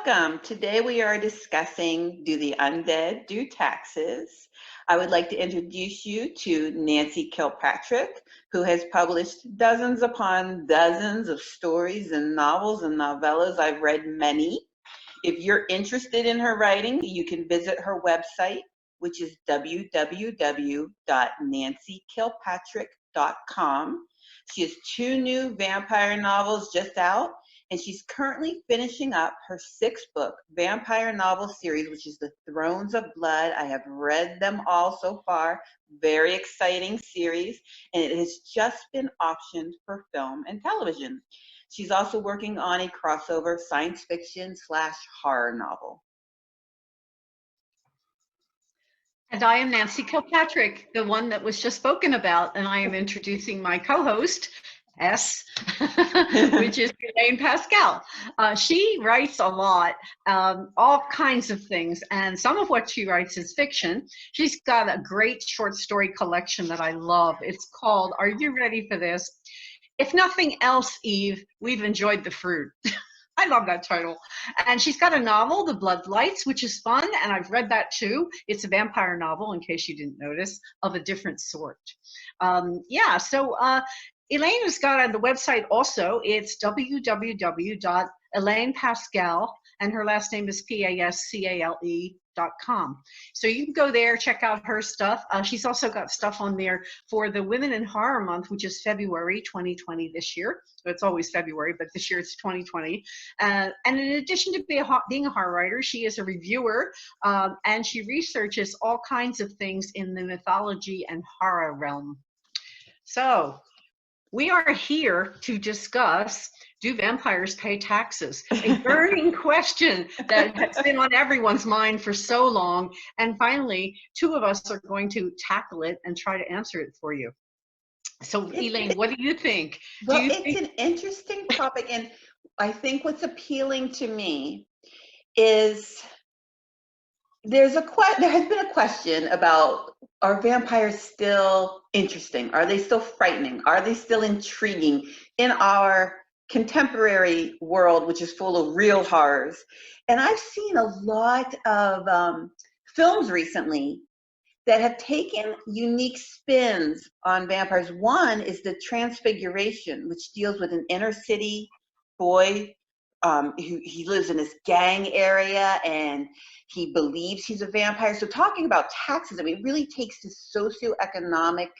Welcome. Today we are discussing Do the Undead Do Taxes? I would like to introduce you to Nancy Kilpatrick, who has published dozens upon dozens of stories and novels and novellas. I've read many. If you're interested in her writing, you can visit her website, which is www.nancykilpatrick.com. She has two new vampire novels just out, and she's currently finishing up her sixth book, vampire novel series, which is The Thrones of Blood. I have read them all so far. Very exciting series, and it has just been optioned for film and television. She's also working on a crossover science fiction / horror novel. And I am Nancy Kilpatrick, the one that was just spoken about, and I am introducing my co-host, S, which is Elaine Pascale. She writes a lot, all kinds of things, and some of what she writes is fiction. She's got a great short story collection that I love. It's called, are you ready for this? If nothing else, Eve, we've enjoyed the fruit. I love that title. And she's got a novel, The Bloodlights, which is fun, and I've read that too. It's a vampire novel, in case you didn't notice, of a different sort. Elaine has got on the website also. It's www.Elaine Pascale, and her last name is Pascale.com. So you can go there, check out her stuff. She's also got stuff on there for the Women in Horror Month, which is February 2020 this year. It's always February, but this year it's 2020. And in addition to being a horror writer, she is a reviewer, and she researches all kinds of things in the mythology and horror realm. So we are here to discuss, do vampires pay taxes? A burning question that has been on everyone's mind for so long. And finally, two of us are going to tackle it and try to answer it for you. So Elaine, what do you think? Well, it's an interesting topic. And I think what's appealing to me is there has been a question about, are vampires still interesting? Are they still frightening? Are they still intriguing in our contemporary world, which is full of real horrors? And I've seen a lot of films recently that have taken unique spins on vampires. One is The Transfiguration, which deals with an inner city boy he lives in this gang area and he believes he's a vampire. So talking about taxes, I mean, it really takes this socioeconomic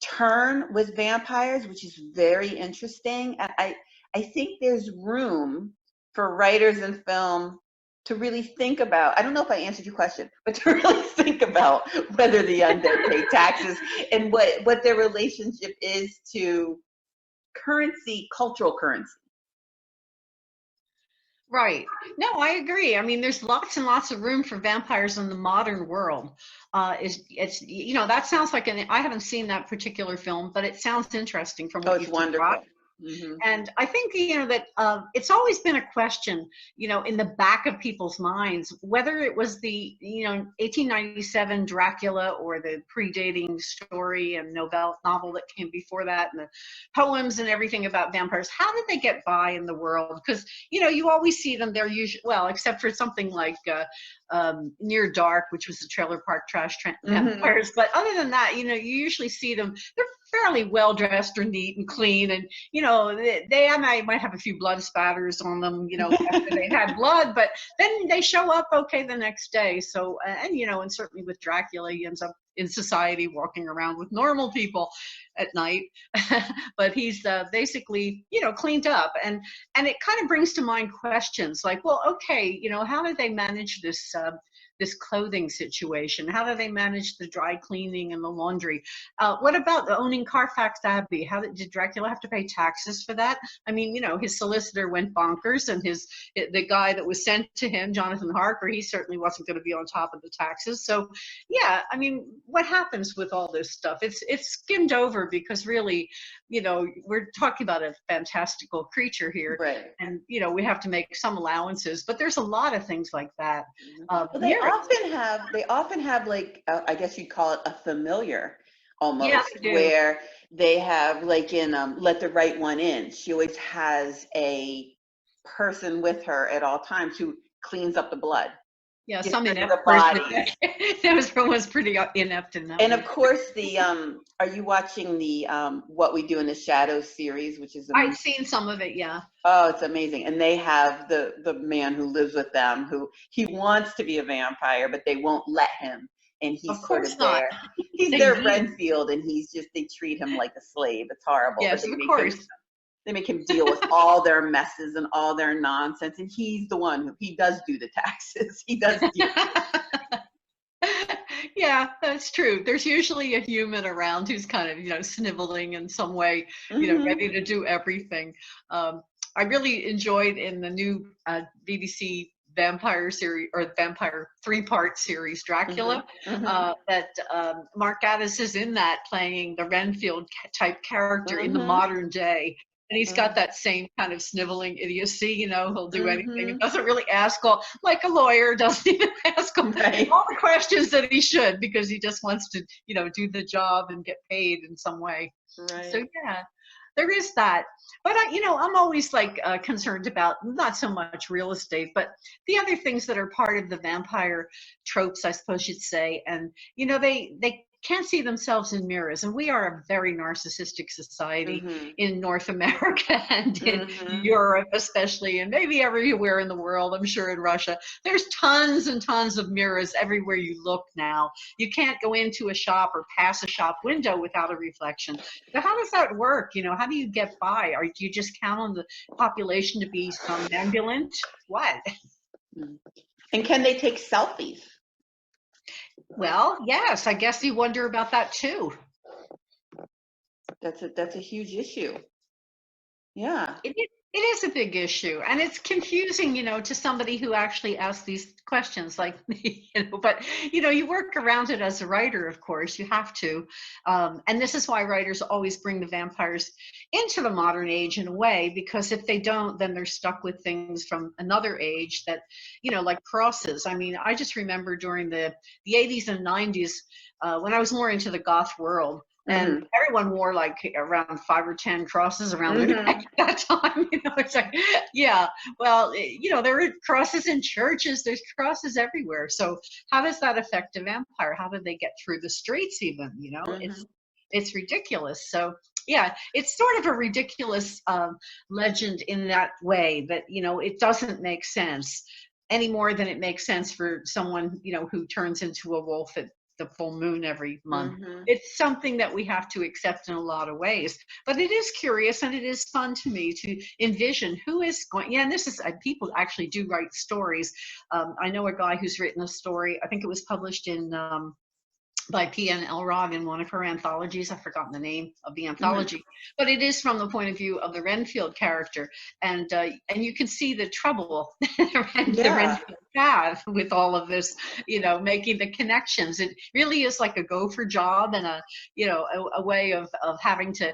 turn with vampires, which is very interesting. And I think there's room for writers in film to really think about, I don't know if I answered your question, but to really think about whether the undead pay taxes and what their relationship is to currency, cultural currency. Right. No, I agree. I mean, there's lots and lots of room for vampires in the modern world. It's that sounds like I haven't seen that particular film, but it sounds interesting from what you've wonderful. Mm-hmm. And I think, that it's always been a question, in the back of people's minds, whether it was the, 1897 Dracula or the predating story and novel that came before that and the poems and everything about vampires. How did they get by in the world? Because, you always see them, they're usually, well, except for something like Near Dark, which was the trailer park trash vampires. But other than that, you usually see them, they're fairly well dressed or neat and clean, and they might have a few blood spatters on them, after they had blood, but then they show up okay the next day. So and certainly with Dracula, he ends up in society walking around with normal people at night, but he's basically cleaned up, and it kind of brings to mind questions like, well, okay, how did they manage this clothing situation? How do they manage the dry cleaning and the laundry? What about owning Carfax Abbey? Did Dracula have to pay taxes for that? I mean, his solicitor went bonkers, and the guy that was sent to him, Jonathan Harker, he certainly wasn't going to be on top of the taxes. So, yeah, I mean, what happens with all this stuff? It's skimmed over because really, we're talking about a fantastical creature here, right? And we have to make some allowances, but there's a lot of things like that. Well, they often have like I guess you'd call it a familiar almost, where they have, like in Let the Right One In, she always has a person with her at all times who cleans up the blood. Yeah, Gets some rid of inept the person. bodies. That was pretty inept in that And one. of course, are you watching the What We Do in the Shadows series, which is I've seen some of it, yeah. oh, it's amazing. And they have the man who lives with them, who he wants to be a vampire, but they won't let him. And Of he's sort course of not. there. He's They their need him. Renfield, and they treat him like a slave. It's horrible. But Yes, of course. they make him deal with all their messes and all their nonsense. And he's the one he does do the taxes. He does do Yeah, that's true. There's usually a human around who's kind of, sniveling in some way, ready to do everything. I really enjoyed in the new BBC vampire series or vampire 3-part series, Dracula, that Mark Gatiss is in that playing the Renfield type character in the modern day. And he's got that same kind of sniveling idiocy, he'll do anything. He doesn't really ask like a lawyer, doesn't even ask him all the questions that he should, because he just wants to, do the job and get paid in some way. Right. So yeah, there is that. But I'm always like concerned about not so much real estate, but the other things that are part of the vampire tropes, I suppose you'd say. And, they can't see themselves in mirrors. And we are a very narcissistic society in North America and in Europe, especially, and maybe everywhere in the world. I'm sure in Russia. There's tons and tons of mirrors everywhere you look now. You can't go into a shop or pass a shop window without a reflection. But how does that work? How do you get by? Or do you just count on the population to be somnambulant? What? And can they take selfies? Well, yes, I guess you wonder about that too. That's a huge issue. Yeah. It is a big issue, and it's confusing, to somebody who actually asks these questions like me, but, you work around it as a writer, of course, you have to. And this is why writers always bring the vampires into the modern age in a way, because if they don't, then they're stuck with things from another age that, like crosses. I mean, I just remember during the 80s and 90s, when I was more into the goth world, and everyone wore like around 5 or 10 crosses around their neck at that time. It's like, yeah, well, there are crosses in churches, there's crosses everywhere. So how does that affect a vampire? How do they get through the streets even? It's ridiculous. So yeah, it's sort of a ridiculous legend in that way that, it doesn't make sense any more than it makes sense for someone, who turns into a wolf at the full moon every month. It's something that we have to accept in a lot of ways, but it is curious and it is fun to me to envision who is going. Yeah, and this is people actually do write stories. I know a guy who's written a story. I think it was published in by P.N. Elrod in one of her anthologies. I've forgotten the name of the anthology, but it is from the point of view of the Renfield character, and you can see the trouble the Renfield had with all of this, making the connections. It really is like a gopher job and a way of having to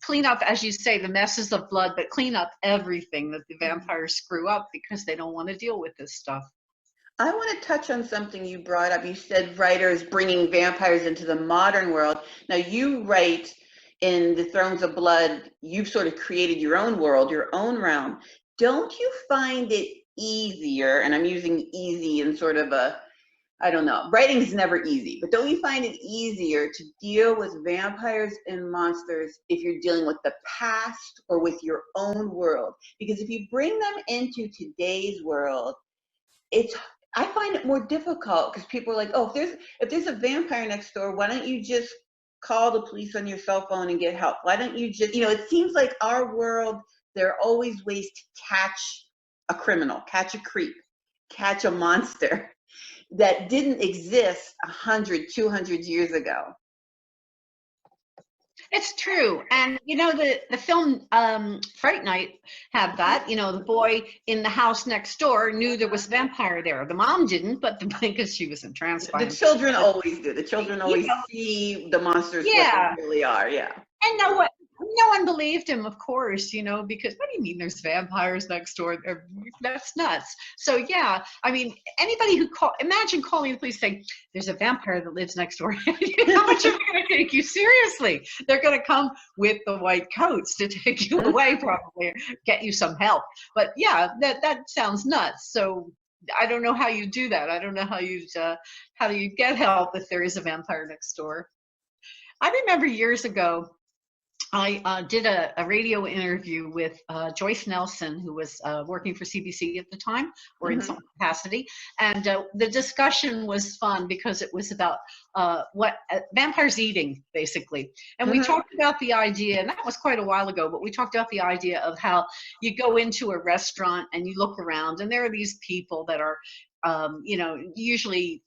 clean up, as you say, the messes of blood, but clean up everything that the vampires screw up because they don't want to deal with this stuff. I want to touch on something you brought up. You said writers bringing vampires into the modern world. Now, you write in the Thrones of Blood, you've sort of created your own world, your own realm. Don't you find it easier, and I'm using easy in sort of I don't know, writing is never easy, but don't you find it easier to deal with vampires and monsters if you're dealing with the past or with your own world? Because if you bring them into today's world, I find it more difficult because people are like, oh, if there's a vampire next door, why don't you just call the police on your cell phone and get help? Why don't you just, it seems like our world, there are always ways to catch a criminal, catch a creep, catch a monster that didn't exist 100, 200 years ago. It's true. And, the film Fright Night had that. The boy in the house next door knew there was a vampire there. The mom didn't, but because she was entranced by the children always do. The children always see the monsters what they really are. Yeah. And no one believed him, of course, because what do you mean there's vampires next door? That's nuts. So yeah, I mean, anybody imagine calling the police saying, there's a vampire that lives next door. How much are they going to take you seriously? They're going to come with the white coats to take you away, probably, get you some help. But yeah, that sounds nuts. So I don't know how you do that. I don't know how you get help if there is a vampire next door. I remember years ago, I did a radio interview with Joyce Nelson, who was working for CBC at the time, or in some capacity. And the discussion was fun because it was about what vampires eating, basically. And we talked about the idea, and that was quite a while ago, but we talked about the idea of how you go into a restaurant and you look around, and there are these people that are, usually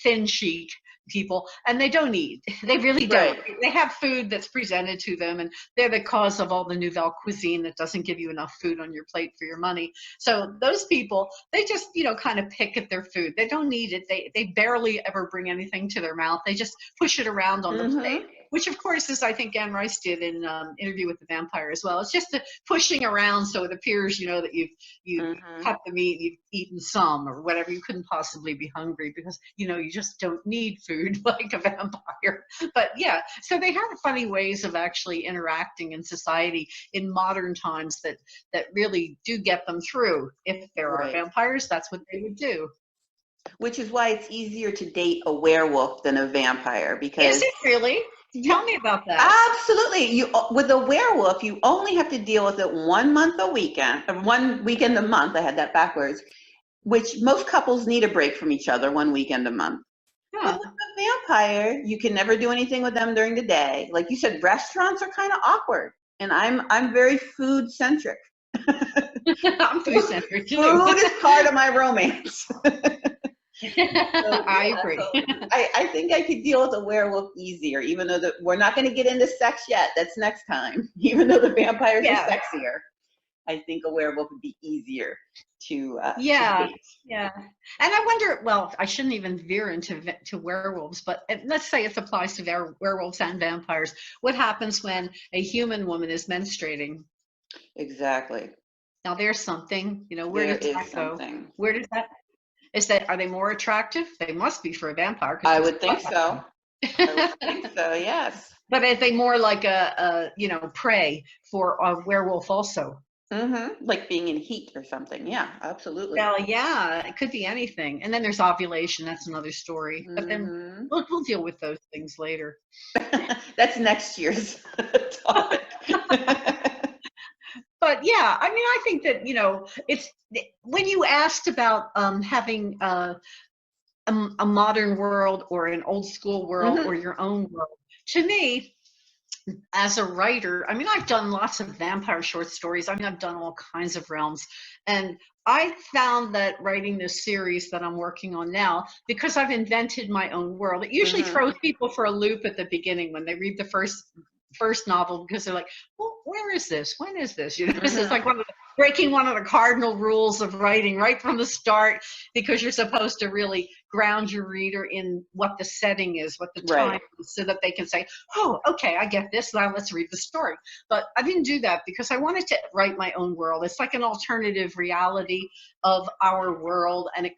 thin chic people, and they don't eat. They really don't. Right. They have food that's presented to them, and they're the cause of all the nouvelle cuisine that doesn't give you enough food on your plate for your money. So those people, they just, kind of pick at their food. They don't need it. They barely ever bring anything to their mouth. They just push it around on the plate, which of course is, I think Anne Rice did in Interview with the Vampire as well. It's just the pushing around so it appears, that you've cut the meat, you've eaten some or whatever. You couldn't possibly be hungry because, you just don't need food like a vampire. But yeah, so they have funny ways of actually interacting in society in modern times that really do get them through. If there are vampires, that's what they would do. Which is why it's easier to date a werewolf than a vampire, because... Is it really? Tell me about that. Absolutely. With a werewolf, you only have to deal with it 1 month a weekend, or 1 weekend a month. I had that backwards, which most couples need a break from each other 1 weekend a month. But with a vampire, you can never do anything with them during the day. Like you said, restaurants are kind of awkward, and I'm very food centric. I'm food centric too. Food is part of my romance. I agree. So I think I could deal with a werewolf easier, even though we're not going to get into sex yet. That's next time. Even though the vampires are sexier, I think a werewolf would be easier to date. Yeah. And I wonder, well, I shouldn't even veer into werewolves, but let's say it applies to werewolves and vampires. What happens when a human woman is menstruating? Exactly. Now there's something, where does that go? Where does that? Are they more attractive? They must be for a vampire. I would think so. Yes. But are they more like a prey for a werewolf also? Like being in heat or something. Yeah, absolutely. Well, yeah, it could be anything. And then there's ovulation. That's another story. But then we'll deal with those things later. That's next year's topic. But yeah, I mean, I think that, it's when you asked about having a modern world or an old school world or your own world, to me, as a writer, I mean, I've done lots of vampire short stories. I mean, I've done all kinds of realms. And I found that writing this series that I'm working on now, because I've invented my own world, it usually throws people for a loop at the beginning when they read the first novel, because they're like, well, where is this? When is this? This is like breaking one of the cardinal rules of writing right from the start, because you're supposed to really ground your reader in what the setting is, what the time is, so that they can say, oh, okay, I get this, now let's read the story. But I didn't do that because I wanted to write my own world. It's like an alternative reality of our world, and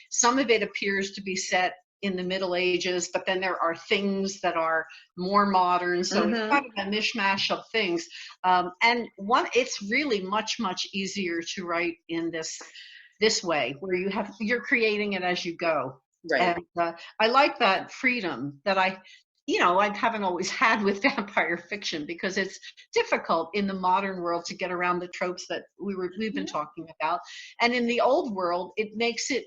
some of it appears to be set in the Middle Ages, but then there are things that are more modern. So it's kind of a mishmash of things. And it's really much, much easier to write in this way, where you're creating it as you go. Right. And I like that freedom that I haven't always had with vampire fiction, because it's difficult in the modern world to get around the tropes that we've been talking about. And in the old world, it makes it,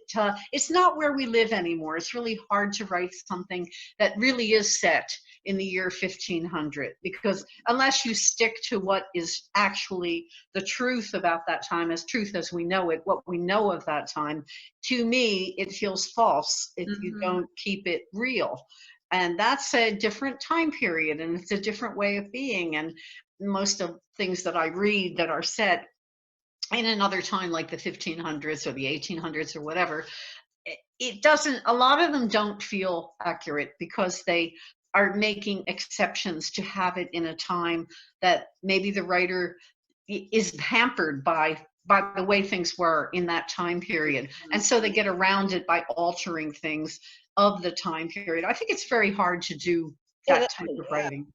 it's not where we live anymore. It's really hard to write something that really is set in the year 1500, because unless you stick to what is actually the truth about that time, as truth as we know it, what we know of that time, to me, it feels false if you don't keep it real. And that's a different time period, and it's a different way of being. And most of things that I read that are set in another time, like the 1500s or the 1800s or whatever, a lot of them don't feel accurate, because they are making exceptions to have it in a time that maybe the writer is hampered by the way things were in that time period. And so they get around it by altering things of the time period. I think it's very hard to do that type of writing.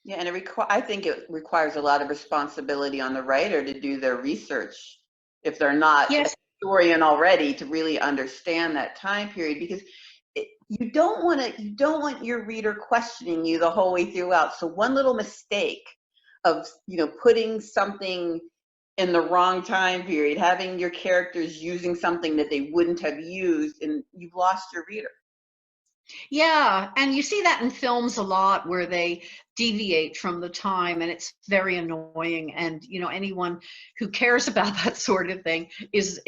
Yeah, and I think it requires a lot of responsibility on the writer to do their research if they're not a historian already, to really understand that time period, because you don't want your reader questioning you the whole way throughout. So one little mistake of putting something in the wrong time period, having your characters using something that they wouldn't have used, and you've lost your reader. Yeah, and you see that in films a lot where they deviate from the time, and it's very annoying. And anyone who cares about that sort of thing is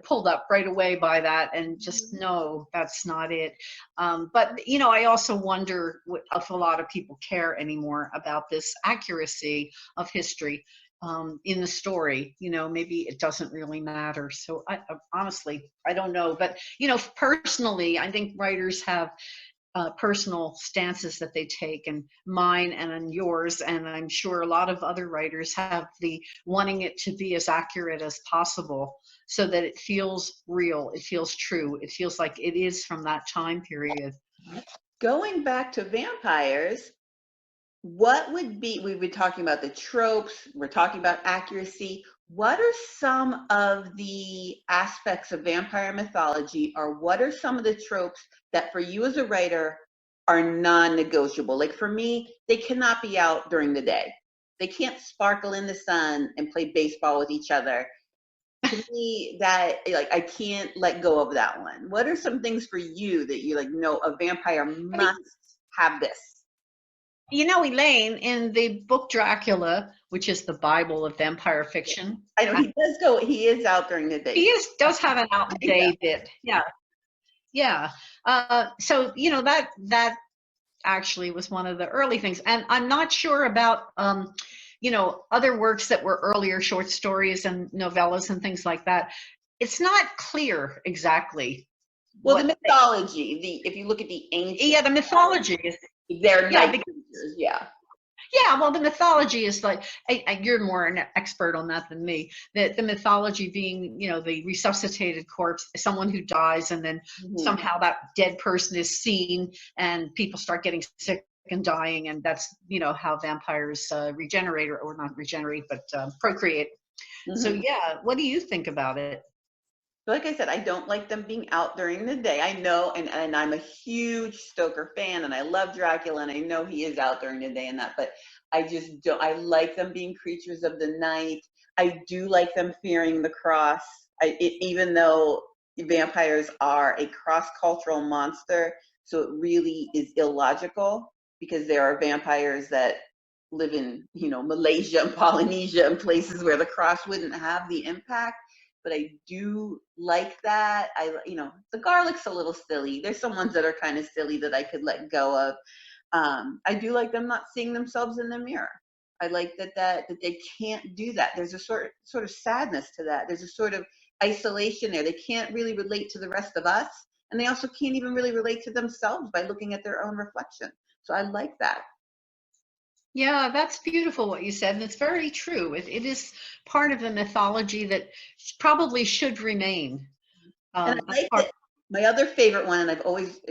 pulled up right away by that, and just no, that's not it. But I also wonder if a lot of people care anymore about this accuracy of history in the story. Maybe it doesn't really matter. So honestly, I don't know. But personally, I think writers have personal stances that they take, and mine and yours, and I'm sure a lot of other writers have the wanting it to be as accurate as possible, so that it feels real, it feels true, it feels like it is from that time period. Going back to vampires, what would be, we've been talking about the tropes, we're talking about accuracy. What are some of the aspects of vampire mythology, or what are some of the tropes that for you as a writer are non-negotiable? Like for me, they cannot be out during the day. They can't sparkle in the sun and play baseball with each other. To me, that, like, I can't let go of that one. What are some things for you that you no, a vampire must have this? Elaine, in the book Dracula, which is the Bible of vampire fiction. I know he is out during the day. He does have an out the day bit. Yeah. Yeah. So, that actually was one of the early things. And I'm not sure about, other works that were earlier, short stories and novellas and things like that. It's not clear exactly. Well, the mythology, if you look at the ancient. Yeah, the mythology is. They're night creatures, yeah. Yeah, well, the mythology is like, you're more an expert on that than me. The mythology being, the resuscitated corpse, someone who dies, and then somehow that dead person is seen, and people start getting sick and dying, and that's, how vampires regenerate, or not regenerate, but procreate. So yeah, what do you think about it? Like I said, I don't like them being out during the day. I know, and I'm a huge Stoker fan, and I love Dracula, and I know he is out during the day and that, but I just don't. I like them being creatures of the night. I do like them fearing the cross. Even though vampires are a cross-cultural monster, so it really is illogical, because there are vampires that live in, Malaysia and Polynesia and places where the cross wouldn't have the impact. But I do like that. The garlic's a little silly. There's some ones that are kind of silly that I could let go of. I do like them not seeing themselves in the mirror. I like that they can't do that. There's a sort of sadness to that. There's a sort of isolation there. They can't really relate to the rest of us, and they also can't even really relate to themselves by looking at their own reflection. So I like that. Yeah, that's beautiful what you said, and it's very true. It is part of the mythology that probably should remain. And I like that. My other favorite one, and I've always,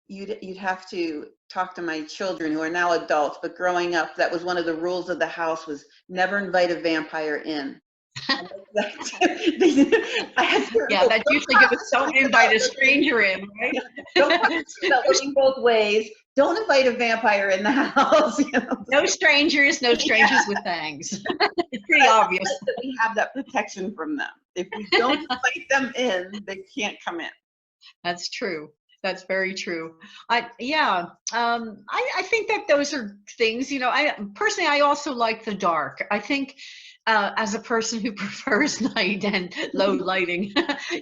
you'd have to talk to my children who are now adults, but growing up, that was one of the rules of the house, was never invite a vampire in. Yeah, that usually goes, don't invite a stranger in, right? Don't looking both ways. Don't invite a vampire in the house. No strangers with fangs. It's pretty obvious that we have that protection from them. If we don't invite them in, they can't come in. That's true. That's very true. I think that those are things, I also like the dark. I think as a person who prefers night and low lighting,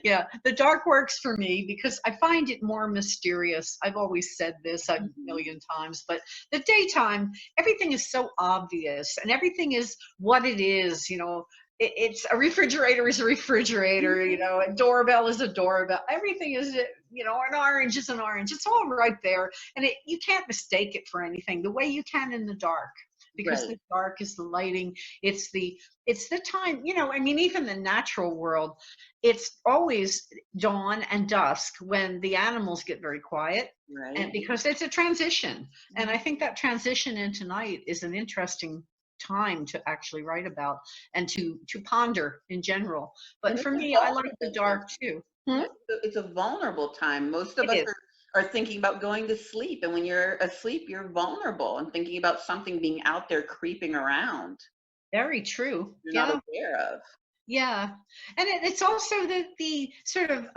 yeah, the dark works for me because I find it more mysterious. I've always said this a million times, but the daytime, everything is so obvious and everything is what it is, it's a refrigerator is a refrigerator, a doorbell is a doorbell. Everything is, an orange is an orange. It's all right there. And you can't mistake it for anything the way you can in the dark, because Right. the dark is the lighting. It's the time, even the natural world, it's always dawn and dusk when the animals get very quiet. Right. And because it's a transition. And I think that transition into night is an interesting time to actually write about and to ponder in general. But And for it's a me, I like the vulnerable time. dark too. Yeah, it's a vulnerable time. Most of It us is are thinking about going to sleep, and when you're asleep, you're vulnerable and thinking about something being out there creeping around very true. you're not Yeah. aware of. Yeah, and it's also the sort of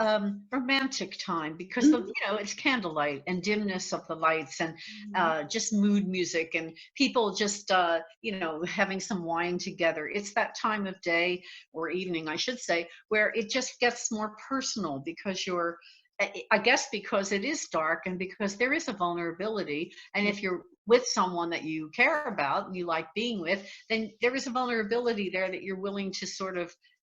romantic time, because Mhm. it's candlelight and dimness of the lights, and Mhm. just mood music and people just having some wine together. It's that time of day, or evening, I should say, where it just gets more personal, because I guess because it is dark and because there is a vulnerability, and if you're with someone that you care about and you like being with, then there is a vulnerability there that you're willing to sort of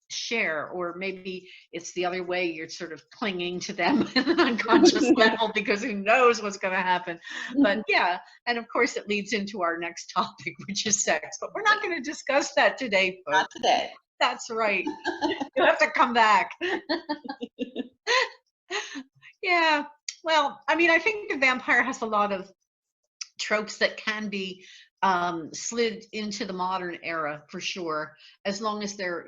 share. Or maybe it's the other way, you're sort of clinging to them in an unconscious level, because who knows what's going to happen. But yeah, and of course it leads into our next topic, which is sex, but we're not going to discuss that today, Not folks. today. That's right. You have to come back. Yeah, well, I think the vampire has a lot of tropes that can be slid into the modern era, for sure, as long as they're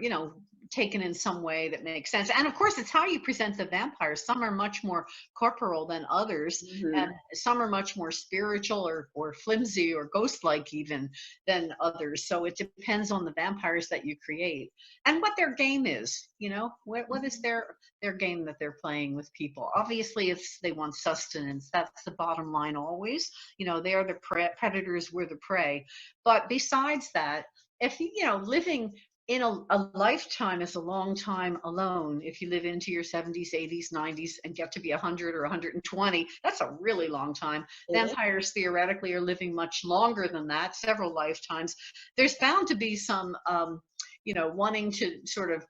taken in some way that makes sense. And of course, it's how you present the vampires. Some are much more corporal than others, Mhm. and some are much more spiritual or flimsy or ghost-like even than others. So it depends on the vampires that you create and what their game is. What is their game that they're playing with people. Obviously, it's they want sustenance. That's the bottom line always. They are the predators, we're the prey. But besides that, if living in a lifetime is a long time alone. If you live into your 70s, 80s, 90s, and get to be 100 or 120, that's a really long time. Vampires theoretically are living much longer than that, several lifetimes. There's bound to be some wanting to sort of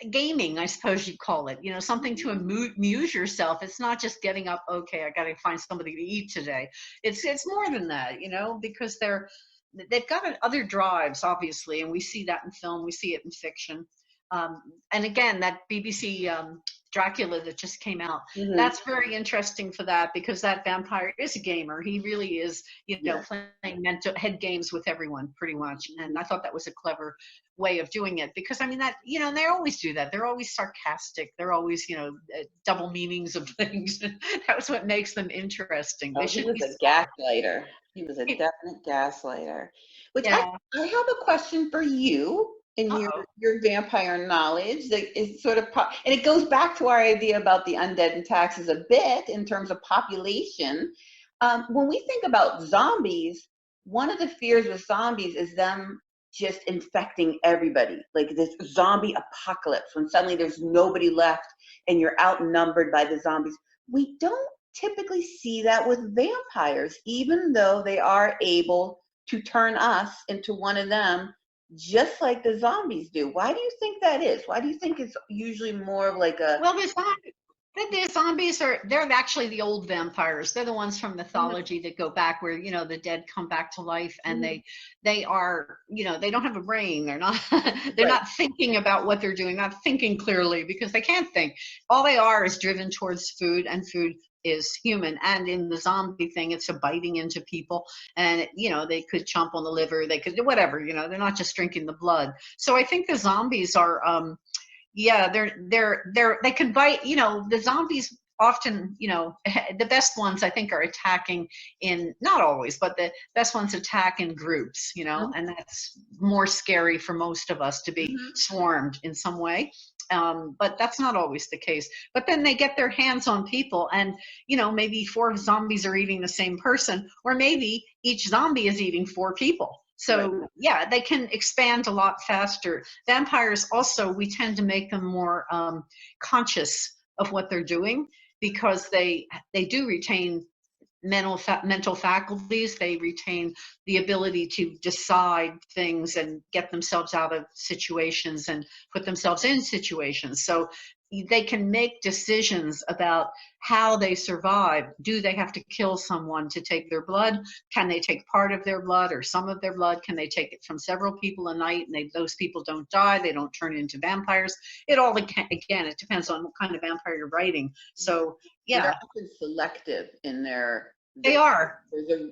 gaming, I suppose you'd call it, something to amuse yourself. It's not just getting up, okay, I got to find somebody to eat today. It's more than that, because they've got other drives, obviously, and we see that in film, we see it in fiction. And again, that BBC Dracula that just came out, Mhm. that's very interesting for that, because that vampire is a gamer. He really is, Yeah. playing mental head games with everyone pretty much. And I thought that was a clever way of doing it, because that they always do that. They're always sarcastic. They're always double meanings of things. That's what makes them interesting. They Oh, he should was be a smart. gaslighter. He was a definite gaslighter. Which I Yeah. I have a question for you in your Uh-oh. your vampire knowledge that is sort of and it goes back to our idea about the undead and taxes a bit in terms of population. When we think about zombies, one of the fears with zombies is them just infecting everybody, like this zombie apocalypse when suddenly there's nobody left and you're outnumbered by the zombies. We don't typically see that with vampires, even though they are able to turn us into one of them, just like the zombies do. Why do you think that is? Why do you think it's usually more of like a Well, the zombies they're actually the old vampires. They're the ones from Mhm, mythology that go back, where the dead come back to life, and mhm, they are they don't have a brain. They're not they're right? not thinking about what they're doing, not thinking clearly, because they can't think. All they are is driven towards food, and food is human. And in the zombie thing, it's a biting into people, and they could chomp on the liver, they could do whatever. They're not just drinking the blood. So I think the zombies are yeah, they can bite. The zombies often, the best ones I think are attacking in, not always, but the best ones attack in groups, Mhm, and that's more scary for most of us, to be mhm, swarmed in some way. But that's not always the case. But then they get their hands on people, and maybe 4 zombies are eating the same person, or maybe each zombie is eating 4 people. right. So yeah, they can expand a lot faster. Vampires also, we tend to make them more conscious of what they're doing, because they do retain mental faculties. They retain the ability to decide things and get themselves out of situations and put themselves in situations. So they can make decisions about how they survive. Do they have to kill someone to take their blood? Can they take part of their blood or some of their blood? Can they take it from several people a night and those people don't die? They don't turn into vampires. It all, again, it depends on what kind of vampire you're writing. So, And they're yeah, often selective in they are.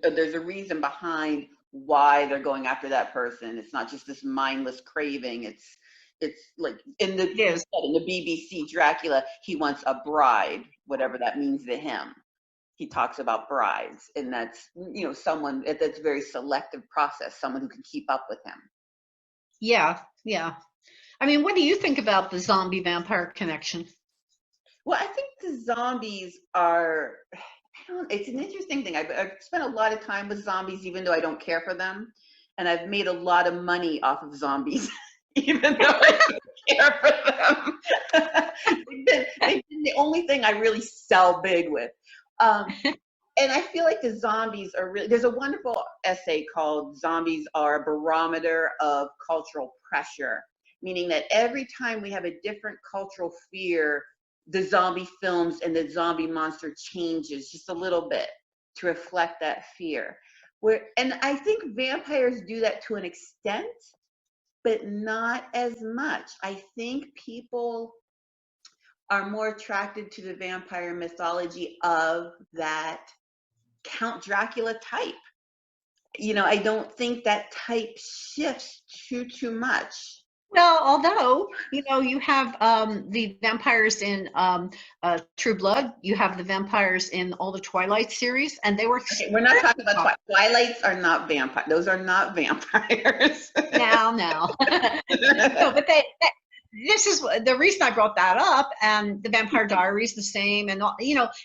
there's a reason behind why they're going after that person. It's not just this mindless craving. It's like in the It is. BBC Dracula, he wants a bride, whatever that means to him. He talks about brides, and that's, you know, someone that's a very selective process, someone who can keep up with him. Yeah, yeah. I mean, what do you think about the zombie vampire connection? Well, I think the zombies are, it's an interesting thing. I've spent a lot of time with zombies, even though I don't care for them. And I've made a lot of money off of zombies, even though I don't care for them. They've been the only thing I really sell big with. And I feel like the zombies are really, there's a wonderful essay called Zombies Are a Barometer of Cultural Pressure, meaning that every time we have a different cultural fear, the zombie films and the zombie monster changes just a little bit to reflect that fear. And I think vampires do that to an extent, but not as much. I think people are more attracted to the vampire mythology of that Count Dracula type. You know, I don't think that type shifts too much. Well, although, you have the vampires in True Blood, you have the vampires in all the Twilight series, and they were. Okay, we're not talking about Twilights are not vampires. Those are not vampires. Now. No, but this is the reason I brought that up. And the Vampire Diaries, the same, and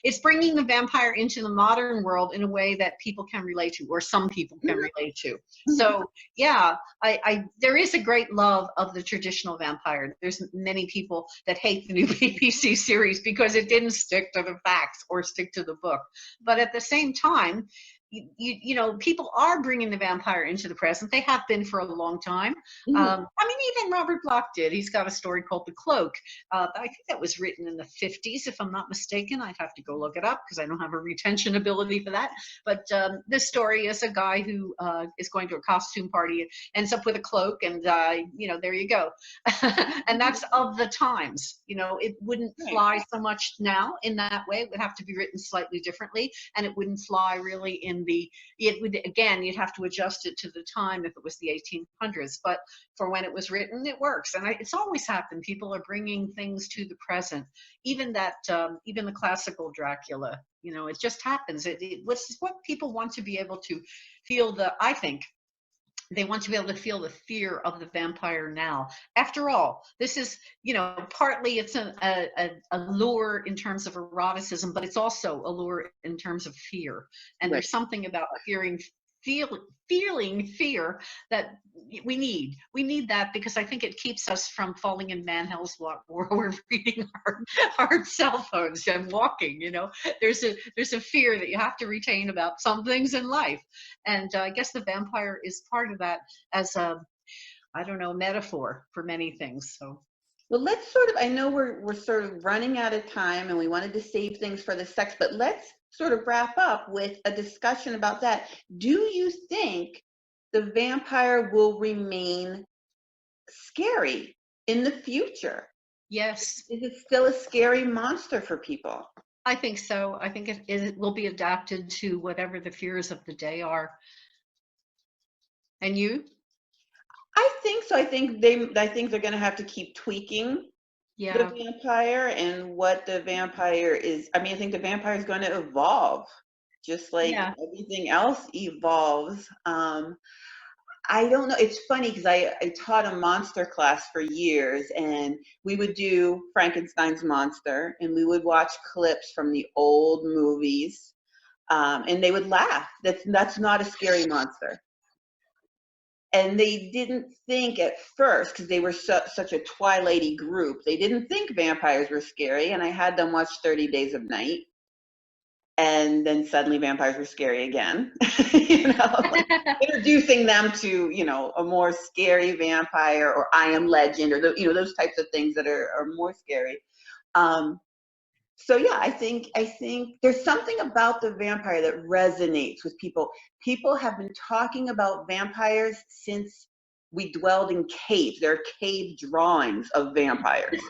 it's bringing the vampire into the modern world in a way that people can relate to, or some people can relate to. So yeah, I there is a great love of the traditional vampire. There's many people that hate the new BBC series because it didn't stick to the facts or stick to the book. But at the same time, people are bringing the vampire into the present. They have been for a long time. I mean, even Robert Bloch did. He's got a story called The Cloak. I think that was written in the 50s, if I'm not mistaken. I'd have to go look it up because I don't have a retention ability for that. But this story is a guy who is going to a costume party, ends up with a cloak, and there you go. And that's of the times. It wouldn't fly so much now in that way. It would have to be written slightly differently, and it wouldn't fly really in you'd have to adjust it to the time if it was the 1800s, but for when it was written, it works. And it's always happened. People are bringing things to the present, even the classical Dracula, it just happens. It's what people want to be able to feel. I think they want to be able to feel the fear of the vampire now. After all, this is, partly it's a lure in terms of eroticism, but it's also a lure in terms of fear. And there's something about feeling fear that we need. We need that because I think it keeps us from falling in man-hell's where we're reading our cell phones and walking. There's a fear that you have to retain about some things in life, and I guess the vampire is part of that as a metaphor for many things. So. Well, let's I know we're sort of running out of time and we wanted to save things for the sex, but let's sort of wrap up with a discussion about that. Do you think the vampire will remain scary in the future? Yes. Is it still a scary monster for people? I think so. I think it will be adapted to whatever the fears of the day are. And you? I think so. I think they're going to have to keep tweaking the vampire and what the vampire is. I mean, I think the vampire is going to evolve, just like everything else evolves. I don't know. It's funny because I taught a monster class for years, and we would do Frankenstein's monster, and we would watch clips from the old movies, and they would laugh. That's not a scary monster. And they didn't think at first, because they were such a Twilighty group, they didn't think vampires were scary. And I had them watch 30 Days of Night. and then suddenly vampires were scary again. You know, like introducing them to, you know, a more scary vampire, or I Am Legend, or you know, those types of things that are more scary. So yeah, I think there's something about the vampire that resonates with people. People have been talking about vampires since we dwelled in caves. There are cave drawings of vampires.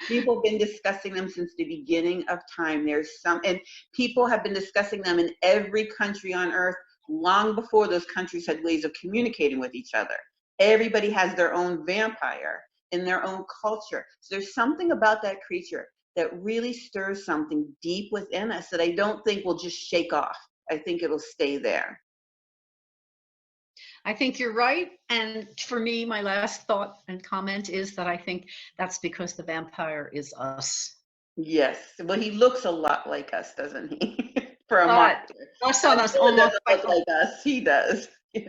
People have been discussing them since the beginning of time. And people have been discussing them in every country on earth long before those countries had ways of communicating with each other. Everybody has their own vampire in their own culture. So there's something about that creature that really stirs something deep within us that I don't think will just shake off. I think it'll stay there. I think you're right. And for me, my last thought and comment is that I think that's because the vampire is us. Yes. Well, he looks a lot like us, doesn't he? For a But monster. us on us Godzilla almost doesn't look like us. He does. Yeah.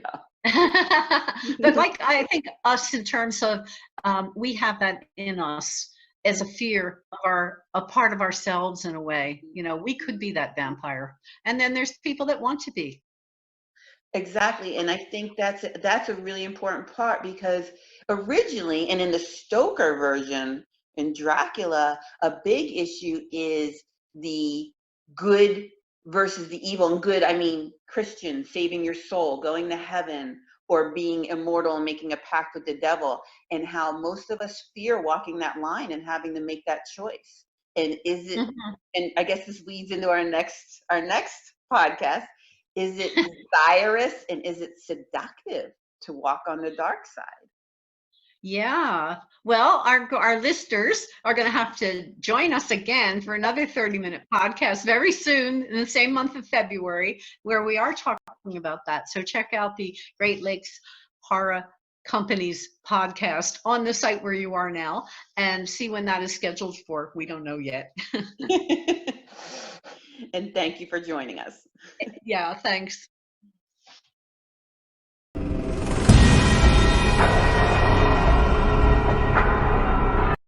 but like I think us in terms of we have that in us as a fear of a part of ourselves in a way. You know, we could be that vampire. And then there's people that want to be. Exactly. And I think that's a really important part, because originally, and in the Stoker version in Dracula, a big issue is the good versus the evil. And good, I mean Christian, saving your soul, going to heaven, or being immortal and making a pact with the devil, and how most of us fear walking that line and having to make that choice. And is it, Mhm. and I guess this leads into our next podcast. Is it desirous and is it seductive to walk on the dark side? Yeah. Well, our listeners are going to have to join us again for another 30-minute podcast very soon in the same month of February, where we are talking about that. So check out the Great Lakes Horror Company's podcast on the site where you are now and see when that is scheduled for. We don't know yet. And thank you for joining us. Yeah, thanks.